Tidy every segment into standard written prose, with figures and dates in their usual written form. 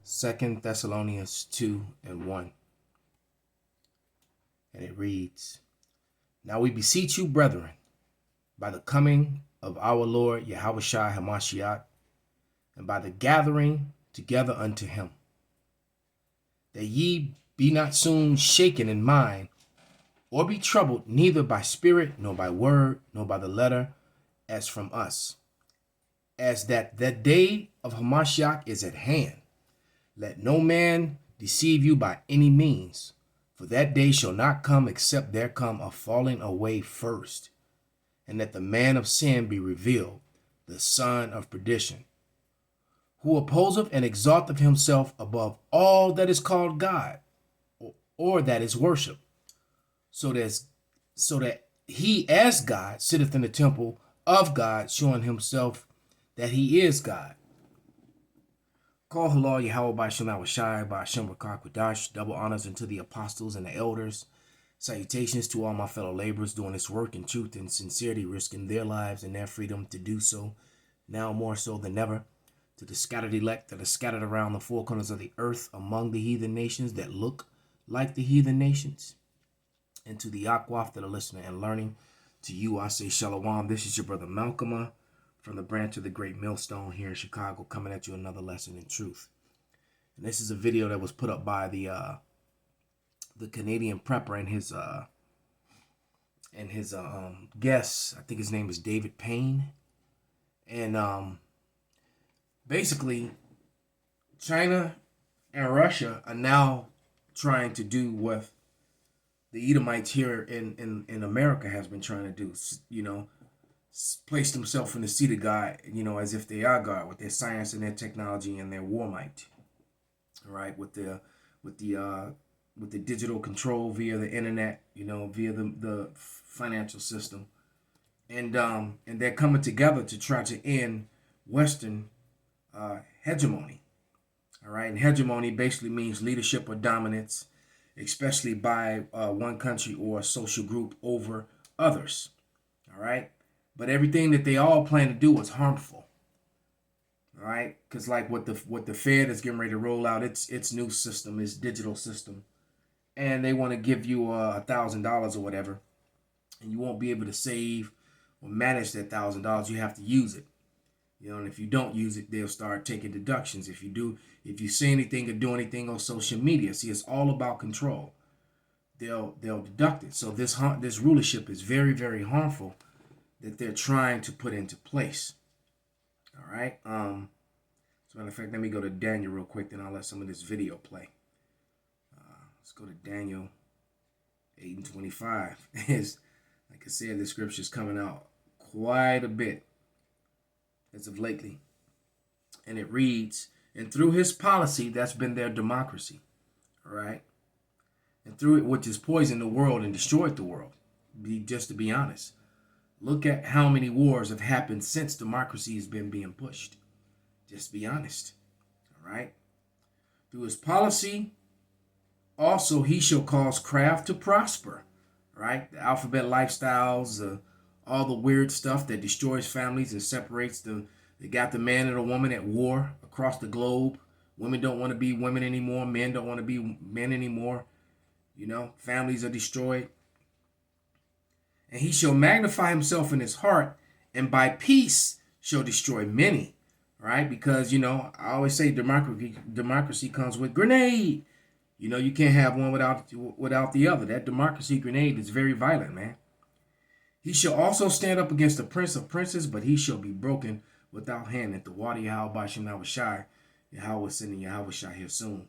2 Thessalonians 2:1. And it reads, Now we beseech you, brethren, by the coming of our Lord Yahushua Hamashiach, and by the gathering together unto him, that ye be not soon shaken in mind, or be troubled neither by spirit, nor by word, nor by the letter, as from us, as that day of Hamashiach is at hand. Let no man deceive you by any means, for that day shall not come except there come a falling away first, and that the man of sin be revealed, the son of perdition, who opposeth and exalteth himself above all that is called God, or that is worship, so that he as God sitteth in the temple of God, showing himself that he is God. Call halal Yahweh by Shem Awashai by Shem Rakak. Double honors unto the apostles and the elders. Salutations to all my fellow laborers doing this work in truth and sincerity, risking their lives and their freedom to do so, now more so than ever. To the scattered elect that are scattered around the four corners of the earth among the heathen nations that look like the heathen nations. And to the Akwaf that are listening and learning, to you I say Shalom. This is your brother Malcolm from the branch of the Great Millstone here in Chicago, coming at you another lesson in truth. And this is a video that was put up by the Canadian prepper and his guest. I think his name is David Payne. And basically, China and Russia are now trying to do what the Edomites here in America has been trying to do, place themselves in the seat of God, as if they are God with their science and their technology and their war might. All right, with the digital control via the internet, via the financial system, and they're coming together to try to end Western hegemony. All right, and hegemony basically means leadership or dominance, especially by one country or a social group over others. All right. But everything that they all plan to do is harmful. All right, because like what the Fed is getting ready to roll out its new system, its digital system, and they want to give you $1,000 or whatever, and you won't be able to save or manage that $1,000. You have to use it, and if you don't use it, they'll start taking deductions. If you say anything or do anything on social media, see, it's all about control. They'll deduct it. So this rulership is very, very harmful that they're trying to put into place. All right. As a matter of fact, let me go to Daniel real quick, then I'll let some of this video play. Let's go to Daniel 8:25. Like I said, the scripture's coming out quite a bit as of lately. And it reads, and through his policy, that's been their democracy. All right. And through it, which has poisoned the world and destroyed the world. Just to be honest. Look at how many wars have happened since democracy has been being pushed. Just be honest. All right. Through his policy, also he shall cause craft to prosper. Right. The alphabet lifestyles, all the weird stuff that destroys families and separates they got the man and the woman at war across the globe. Women don't want to be women anymore. Men don't want to be men anymore. Families are destroyed. And he shall magnify himself in his heart, and by peace shall destroy many. Right? Because, I always say democracy comes with grenade. You can't have one without the other. That democracy grenade is very violent, man. He shall also stand up against the prince of princes, but he shall be broken without hand. At the water Yahweh by Shem Awashai, Yahweh sending Yahweh Shai here soon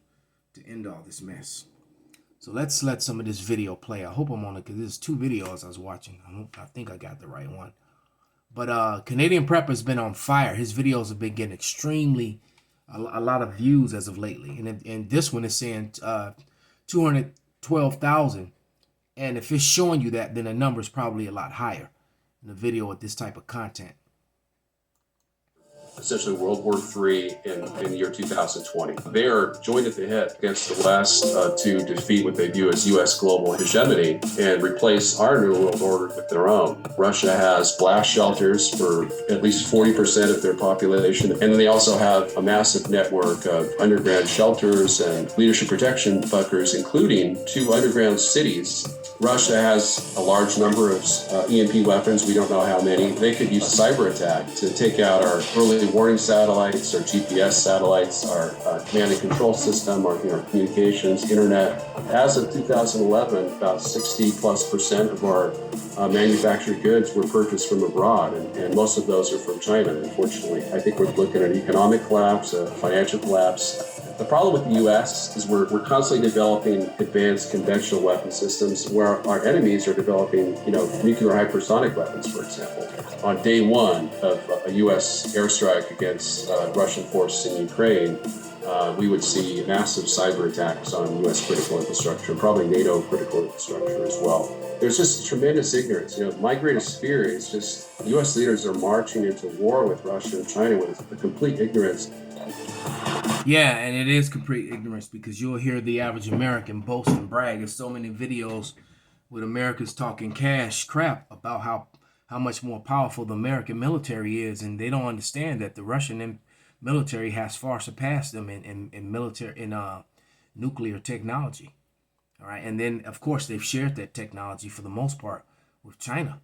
to end all this mess. So let's let some of this video play. I hope I'm on it because there's two videos I was watching. I think I got the right one. But Canadian Prepper's been on fire. His videos have been getting extremely a lot of views as of lately. And this one is saying 212,000. And if it's showing you that, then the number is probably a lot higher in a video with this type of content. essentially World War III in the year 2020. They are joined at the hip against the West to defeat what they view as U.S. global hegemony and replace our New World Order with their own. Russia has blast shelters for at least 40% of their population, and then they also have a massive network of underground shelters and leadership protection bunkers, including 2 underground cities. Russia has a large number of EMP weapons. We don't know how many. They could use a cyber attack to take out our early warning satellites, our GPS satellites, our command and control system, our communications, internet. As of 2011, about 60+% of our manufactured goods were purchased from abroad, and most of those are from China, unfortunately. I think we're looking at an economic collapse, a financial collapse. The problem with the U.S. is we're constantly developing advanced conventional weapon systems where our enemies are developing, nuclear hypersonic weapons, for example. On day one of a U.S. airstrike against Russian forces in Ukraine, we would see massive cyber attacks on U.S. critical infrastructure, and probably NATO critical infrastructure as well. There's just tremendous ignorance. My greatest fear is just U.S. leaders are marching into war with Russia and China with a complete ignorance. Yeah, and it is complete ignorance, because you'll hear the average American boast and brag. There's so many videos with Americans talking cash crap about how much more powerful the American military is, and they don't understand that the Russian military has far surpassed them in nuclear technology. All right, and then of course they've shared that technology for the most part with China.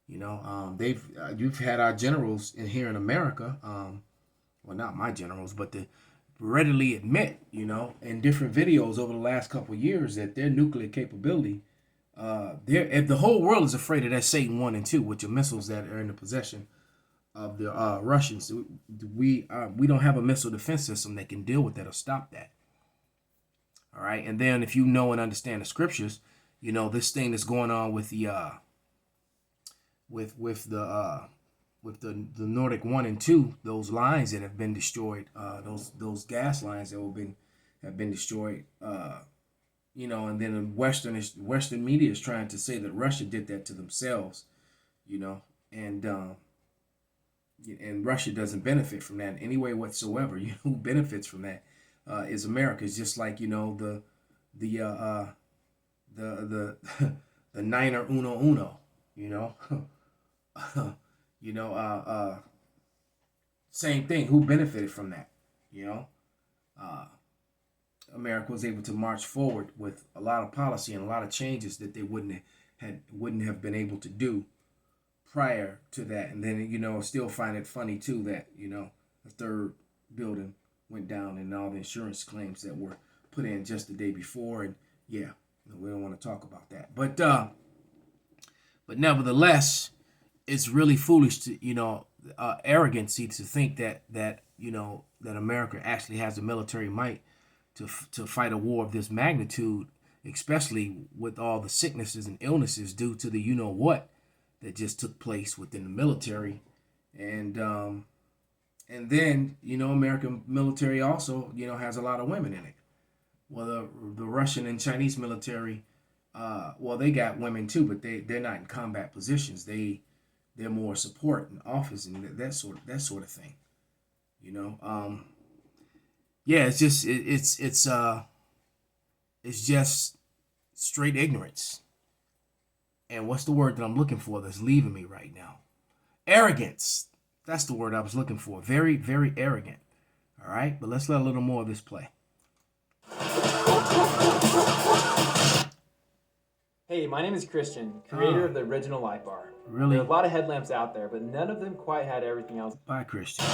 You've had our generals here in America. Well, not my generals, but the readily admit, in different videos over the last couple of years, that their nuclear capability, the whole world is afraid of that Satan 1 and 2, which are missiles that are in the possession of the Russians. We don't have a missile defense system that can deal with that or stop that. All right, and then if you know and understand the scriptures, this thing that's going on with the with the Nordic 1 and 2, those lines that have been destroyed, those gas lines that have been destroyed, and then Western media is trying to say that Russia did that to themselves, and Russia doesn't benefit from that in any way whatsoever. Who benefits from that is America. It's just like the niner uno, same thing. Who benefited from that? America was able to march forward with a lot of policy and a lot of changes that they wouldn't have been able to do prior to that. And then still find it funny too that the third building went down and all the insurance claims that were put in just the day before. And we don't want to talk about that. But nevertheless, it's really foolish to arrogancy to think that America actually has the military might to fight a war of this magnitude, especially with all the sicknesses and illnesses due to the what that just took place within the military. And then American military also has a lot of women in it. Well, the Russian and Chinese military, they got women too, but they're not in combat positions. They're more support and office and that sort of thing. It's just it's just straight ignorance. And what's the word that I'm looking for that's leaving me right now? Arrogance. That's the word I was looking for. Very, very arrogant. All right, but let's let a little more of this play. Hey, my name is Christian, creator of the original light bar. Really? There are a lot of headlamps out there, but none of them quite had everything else. Bye, Christian.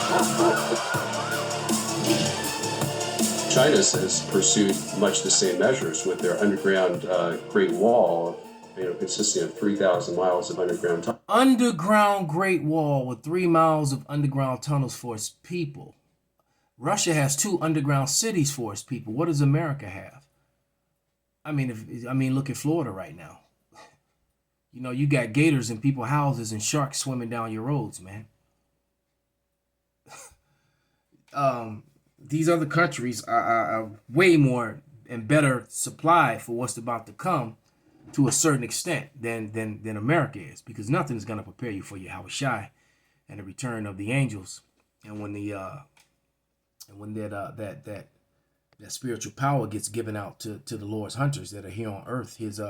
China has pursued much the same measures with their underground Great Wall, consisting of 3,000 miles of underground tunnels. Underground Great Wall with 3 miles of underground tunnels for its people. Russia has 2 underground cities for its people. What does America have? I mean, look at Florida right now. You got gators in people's houses and sharks swimming down your roads, man. These other countries are way more and better supplied for what's about to come to a certain extent than America is, because nothing is going to prepare you for your Yahweh Shai and the return of the angels And when that spiritual power gets given out to the Lord's hunters that are here on earth, his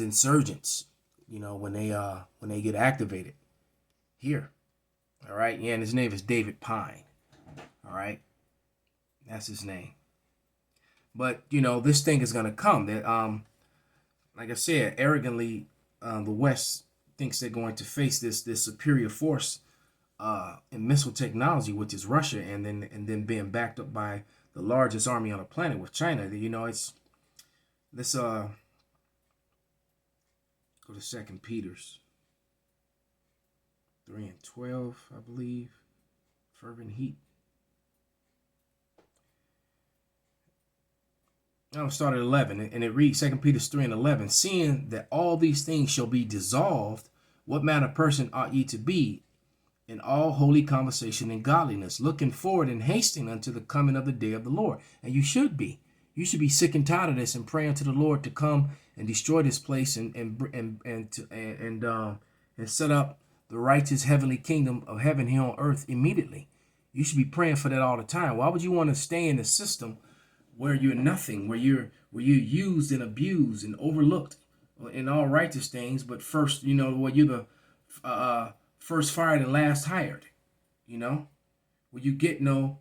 insurgents, when they get activated here. All right. Yeah, and his name is David Pine. All right. That's his name. But, this thing is going to come. That, like I said, arrogantly, the West thinks they're going to face this superior force in missile technology, which is Russia, and then being backed up by the largest army on the planet with China. It's let's go to 2 Peter's 3:12, I believe. Fervent heat. I'll start at 11, and it reads 2 Peter 3:11, seeing that all these things shall be dissolved, what manner of person ought ye to be in all holy conversation and godliness, looking forward and hastening unto the coming of the day of the Lord. And you should be. You should be sick and tired of this and praying to the Lord to come and destroy this place and set up the righteous heavenly kingdom of heaven here on earth immediately. You should be praying for that all the time. Why would you want to stay in the system where you're nothing, where you're used and abused and overlooked in all righteous things, but first, where you're the first fired and last hired, when you get no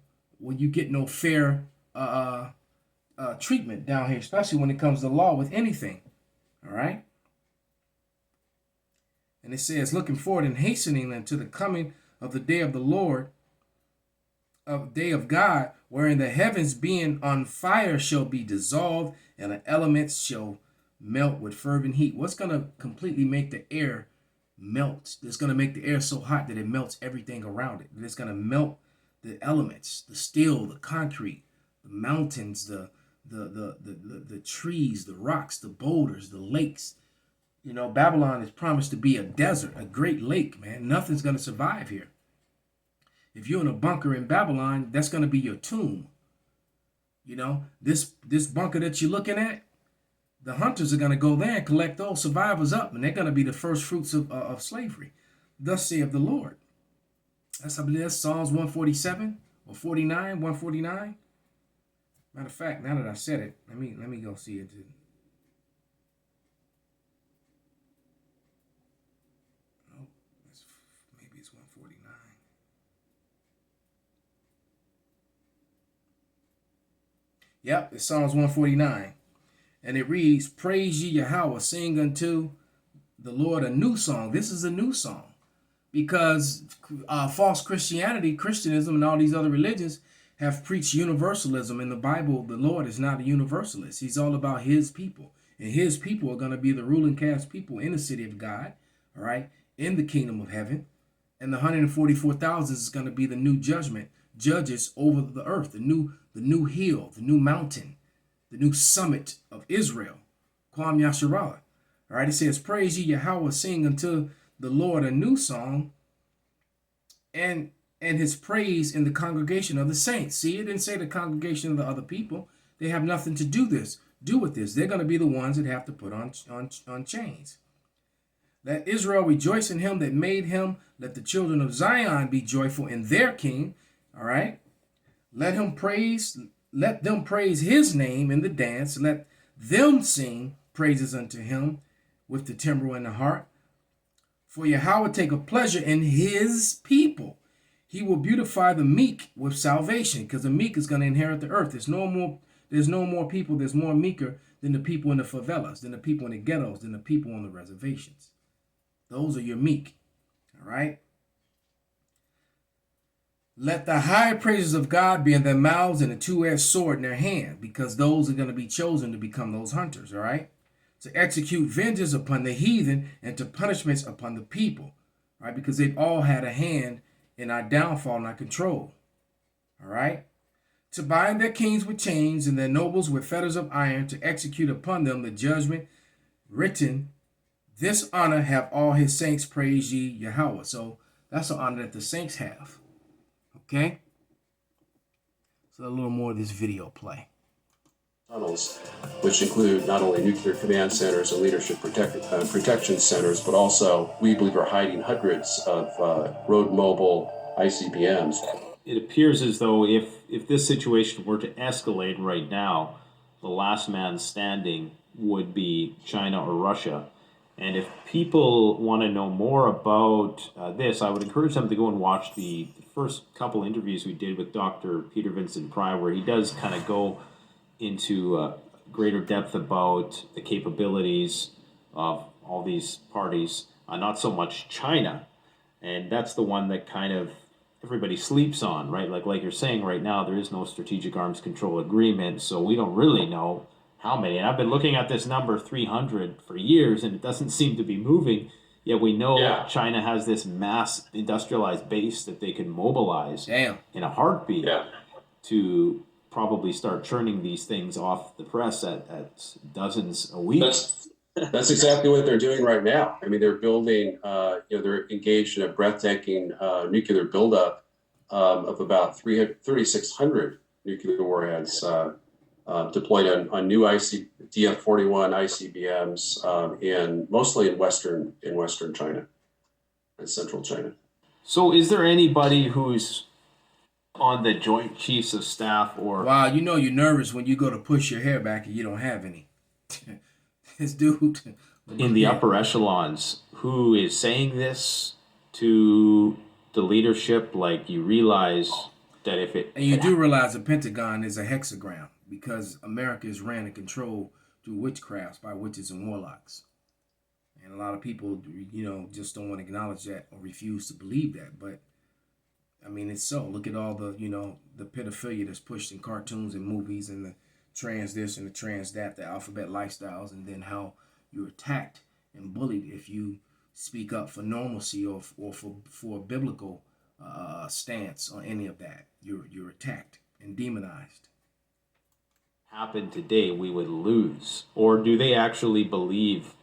fair treatment down here, especially when it comes to law with anything. All right. And it says, looking forward and hastening unto the coming of the day of the Lord, of day of God, wherein the heavens being on fire shall be dissolved, and the elements shall melt with fervent heat. What's going to completely make the air melt? It's going to make the air so hot that it melts everything around it. It's going to melt the elements, the steel, the concrete, the mountains, the trees, the rocks, the boulders, the lakes. Babylon is promised to be a desert, a great lake, man. Nothing's going to survive here. If you're in a bunker in Babylon, that's going to be your tomb. This bunker that you're looking at, the hunters are going to go there and collect those survivors up, and they're going to be the first fruits of slavery. Thus saith the Lord. I believe that's Psalms 147 or 49, 149. Matter of fact, now that I said it, let me go see it. Oh, maybe it's 149. Yep, it's Psalms 149. And it reads, praise ye Yahweh, sing unto the Lord a new song. This is a new song. Because false Christianism, and all these other religions have preached universalism. In the Bible, the Lord is not a universalist. He's all about his people. And his people are going to be the ruling caste people in the city of God, all right, in the kingdom of heaven. And the 144,000 is going to be the new judges over the earth, the new hill, the new mountain, the new summit of Israel, Kwam Yasharah. All right, it says, praise ye Yahweh, sing unto the Lord a new song, and his praise in the congregation of the saints. See, it didn't say the congregation of the other people. They have nothing to do with this. They're going to be the ones that have to put on chains. Let Israel rejoice in him that made him. Let the children of Zion be joyful in their king. All right. Let them praise his name in the dance. Let them sing praises unto him with the timbrel and the harp. For Yahweh take a pleasure in his people. He will beautify the meek with salvation, because the meek is going to inherit the earth. There's no more people. There's more meeker than the people in the favelas, than the people in the ghettos, than the people on the reservations. Those are your meek. All right. Let the high praises of God be in their mouths and a two-edged sword in their hand, because those are going to be chosen to become those hunters. All right. To execute vengeance upon the heathen and to punishments upon the people. All right. Because they've all had a hand in our downfall and our control. All right. To bind their kings with chains and their nobles with fetters of iron, to execute upon them the judgment written. This honor have all his saints, praise ye Yahweh. So that's the honor that the saints have. Okay. So a little more of this video play. Tunnels, which include not only nuclear command centers and leadership protection centers, but also we believe are hiding hundreds of road mobile ICBMs. It appears as though if this situation were to escalate right now, the last man standing would be China or Russia. And if people want to know more about this, I would encourage them to go and watch the first couple interviews we did with Dr. Peter Vincent Pry, where he does kind of go into greater depth about the capabilities of all these parties, not so much China. And that's the one that kind of everybody sleeps on, right? Like you're saying right now, there is no strategic arms control agreement, so we don't really know how many. And I've been looking at this number 300 for years, and it doesn't seem to be moving. Yet we know China has this mass industrialized base that they can mobilize in a heartbeat to probably start churning these things off the press at dozens a week. That's exactly what they're doing right now. I mean, they're building, they're engaged in a breathtaking nuclear buildup of about 3,600 nuclear warheads deployed on new DF-41 ICBMs, and mostly in Western China and Central China. So, is there anybody who's on the Joint Chiefs of Staff or? Wow, you know you're nervous when you go to push your hair back and you don't have any. This dude in the upper echelons who is saying this to the leadership, like you realize that if it and you do realize the Pentagon is a hexagram because America is ran and controlled through witchcrafts by witches and warlocks, and a lot of people just don't want to acknowledge that or refuse to believe that. But I mean, it's so. Look at all the the pedophilia that's pushed in cartoons and movies and the trans this and the trans that, the alphabet lifestyles, and then how you're attacked and bullied if you speak up for normalcy or for a biblical stance on any of that. You're attacked and demonized. Happen today, we would lose. Or do they actually believe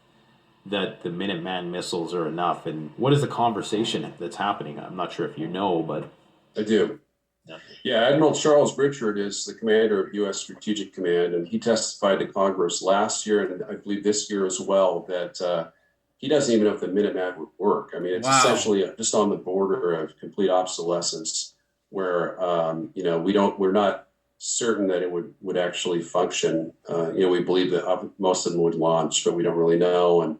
that the Minuteman missiles are enough? And what is the conversation that's happening? I'm not sure if you know, but I do. Yeah, Admiral Charles Richard is the commander of U.S. Strategic Command, and he testified to Congress last year, and I believe this year as well, that he doesn't even know if the Minuteman would work. I mean, it's essentially just on the border of complete obsolescence, where we're not certain that it would actually function. We believe that most of them would launch, but we don't really know, and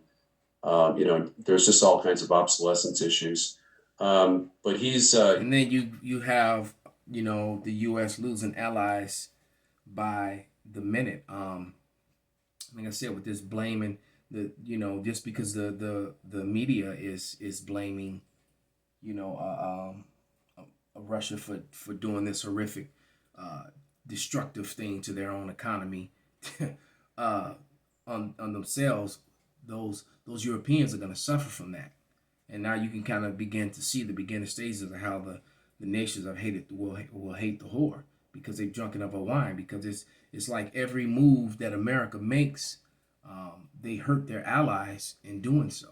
there's just all kinds of obsolescence issues. But he's and then you have the U.S. losing allies by the minute. Like I said, with this blaming just because the media is blaming Russia for doing this horrific destructive thing to their own economy on themselves, those Europeans are going to suffer from that. And now you can kind of begin to see the beginning stages of how the nations have will hate the whore because they've drunk enough of wine. Because it's like every move that America makes, they hurt their allies in doing so.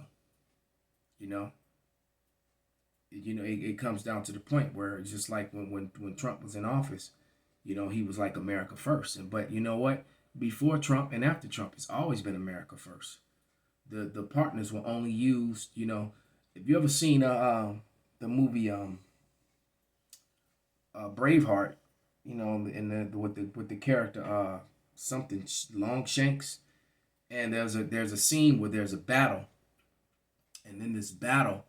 It comes down to the point where it's just like when Trump was in office, he was like America first. But you know what? Before Trump and after Trump, it's always been America first. The partners were only used, Have you ever seen the movie Braveheart? With the character something Longshanks, and there's a scene where there's a battle, and in this battle,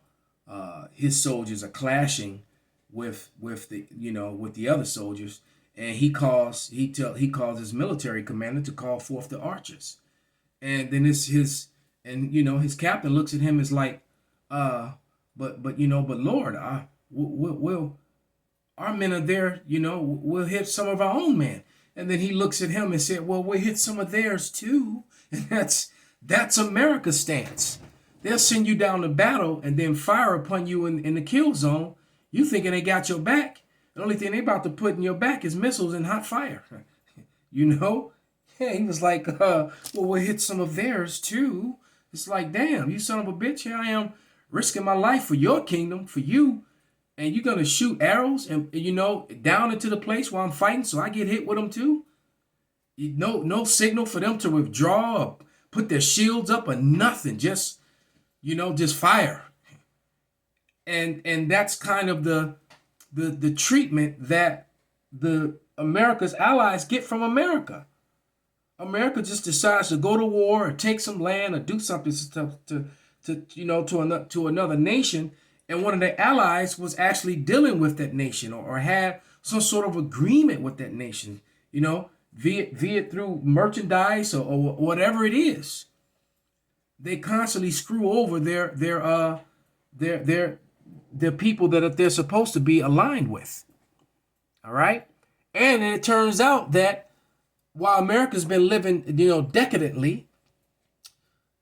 his soldiers are clashing with the other soldiers, and he calls his military commander to call forth the archers, and then his captain looks at him as like. But Lord, we'll our men are there, we'll hit some of our own men. And then he looks at him and said, well, we'll hit some of theirs too. And that's America's stance. They'll send you down to battle and then fire upon you in the kill zone. You thinking they got your back. The only thing they about to put in your back is missiles and hot fire. Yeah, he was like, well, we'll hit some of theirs too. It's like, damn, you son of a bitch, here I am risking my life for your kingdom, for you, and you're going to shoot arrows and down into the place where I'm fighting so I get hit with them too? No signal for them to withdraw or put their shields up or nothing, just fire. And that's kind of the the treatment that the America's allies get from America. America just decides to go to war or take some land or do something to another nation, and one of their allies was actually dealing with that nation or had some sort of agreement with that nation, be it through merchandise or whatever it is. They constantly screw over their people that they're supposed to be aligned with. All right, and it turns out that while America's been living, decadently,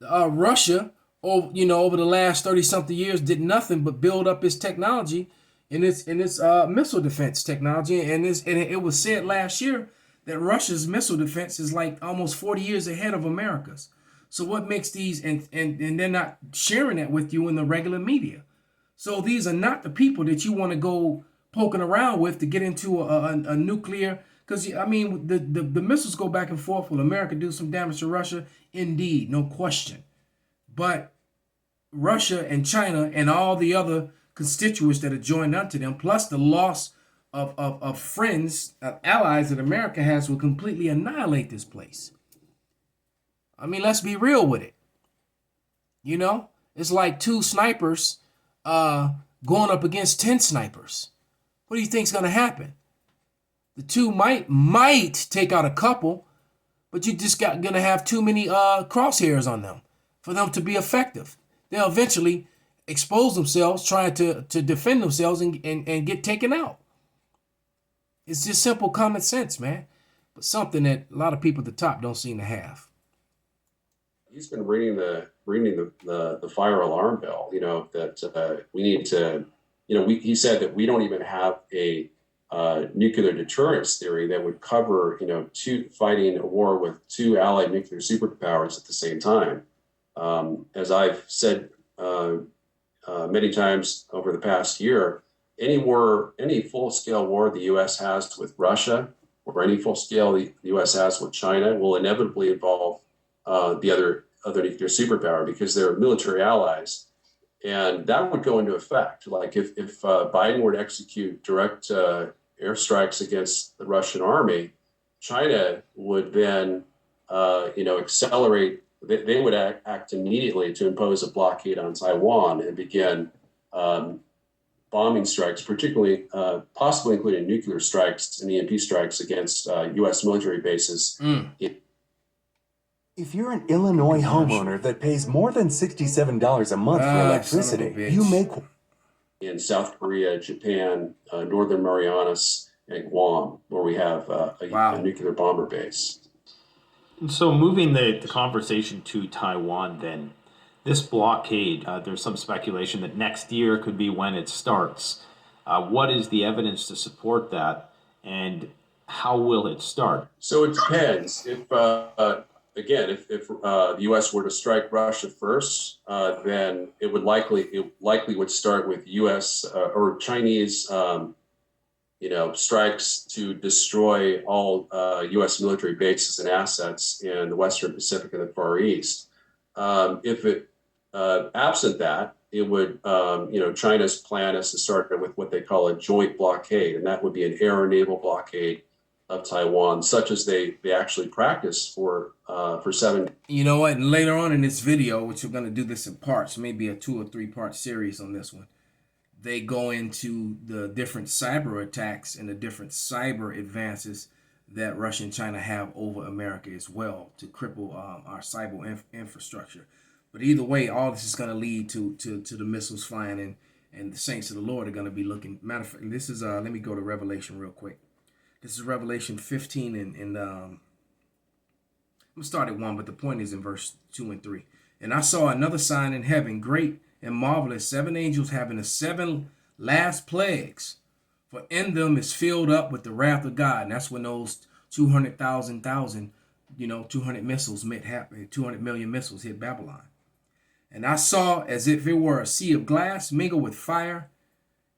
Russia, over the last 30-something years, did nothing but build up its technology in its missile defense technology, and it was said last year that Russia's missile defense is like almost 40 years ahead of America's. So what makes these, and they're not sharing that with you in the regular media. So these are not the people that you want to go poking around with to get into a nuclear, because I mean the missiles go back and forth. Will America do some damage to Russia? Indeed, no question. But Russia and China and all the other constituents that are joined unto them, plus the loss of friends, of allies that America has, will completely annihilate this place. I mean, let's be real with it. It's like 2 snipers going up against 10 snipers. What do you think's going to happen? The 2 might take out a couple, but you just going to have too many crosshairs on them for them to be effective. They'll eventually expose themselves trying to defend themselves and get taken out. It's just simple common sense, man. But something that a lot of people at the top don't seem to have. He's been ringing the fire alarm bell, that we need to, he said that we don't even have a nuclear deterrence theory that would cover, fighting a war with 2 allied nuclear superpowers at the same time. As I've said many times over the past year, any full-scale war the U.S. has with Russia, or any full-scale the U.S. has with China, will inevitably involve the other nuclear superpower, because they're military allies, and that would go into effect. Like if Biden were to execute direct airstrikes against the Russian army, China would then accelerate. They would act immediately to impose a blockade on Taiwan and begin bombing strikes, particularly possibly including nuclear strikes and EMP strikes against U.S. military bases. If you're an Illinois homeowner that pays more than $67 a month for electricity, you may... In South Korea, Japan, Northern Marianas, and Guam, where we have a nuclear bomber base. And so moving the conversation to Taiwan then, this blockade, there's some speculation that next year could be when it starts. What is the evidence to support that, and how will it start? So it depends. If the U.S. were to strike Russia first, then it likely would start with U.S. Or Chinese, strikes to destroy all U.S. military bases and assets in the Western Pacific and the Far East. Absent that, it would, China's plan is to start with what they call a joint blockade, and that would be an air and naval blockade of Taiwan, such as they actually practice for 7. You know what? And later on in this video, which we're going to do this in parts, maybe a 2 or 3 part series on this one, they go into the different cyber attacks and the different cyber advances that Russia and China have over America as well to cripple our cyber infrastructure. But either way, all this is going to lead to the missiles flying, and the saints of the Lord are going to be looking. Matter of fact, this is let me go to Revelation real quick. This is Revelation 15, and I'm going to start at 1, but the point is in verse 2 and 3. And I saw another sign in heaven, great and marvelous, 7 angels having the 7 last plagues. For in them is filled up with the wrath of God. And that's when those 200,000, 200 missiles 200 million missiles hit Babylon. And I saw as if it were a sea of glass mingled with fire,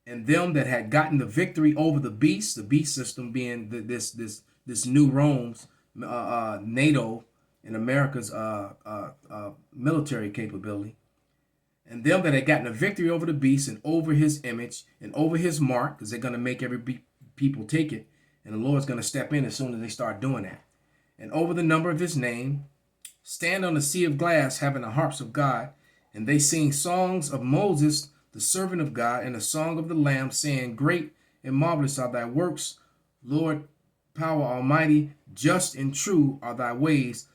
and them that had gotten the victory over the beast system being this new Rome's NATO and America's military capability. And them that had gotten a victory over the beast and over his image and over his mark, because they're going to make every people take it. And the Lord's going to step in as soon as they start doing that. And over the number of his name, stand on the sea of glass, having the harps of God. And they sing songs of Moses, the servant of God, and a song of the Lamb, saying, great and marvelous are thy works, Lord, power almighty, just and true are thy ways,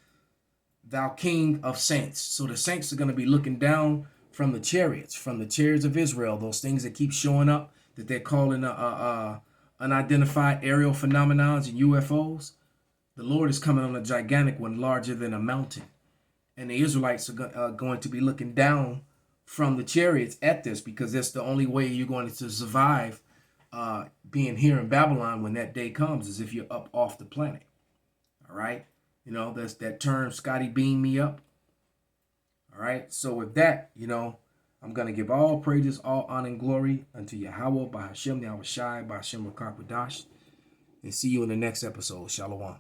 thou King of saints. So the saints are going to be looking down from the chariots of Israel, those things that keep showing up that they're calling unidentified aerial phenomena and UFOs. The Lord is coming on a gigantic one, larger than a mountain. And the Israelites are going to be looking down from the chariots at this, because that's the only way you're going to survive being here in Babylon when that day comes, is if you're up off the planet. All right? You know, that's that term, Scotty beam me up. All right, so with that, you know, I'm going to give all praises, all honor and glory unto Yahweh, by Hashem, Yahweh Shai, by Hashem Rakar Qadash, and see you in the next episode. Shalom.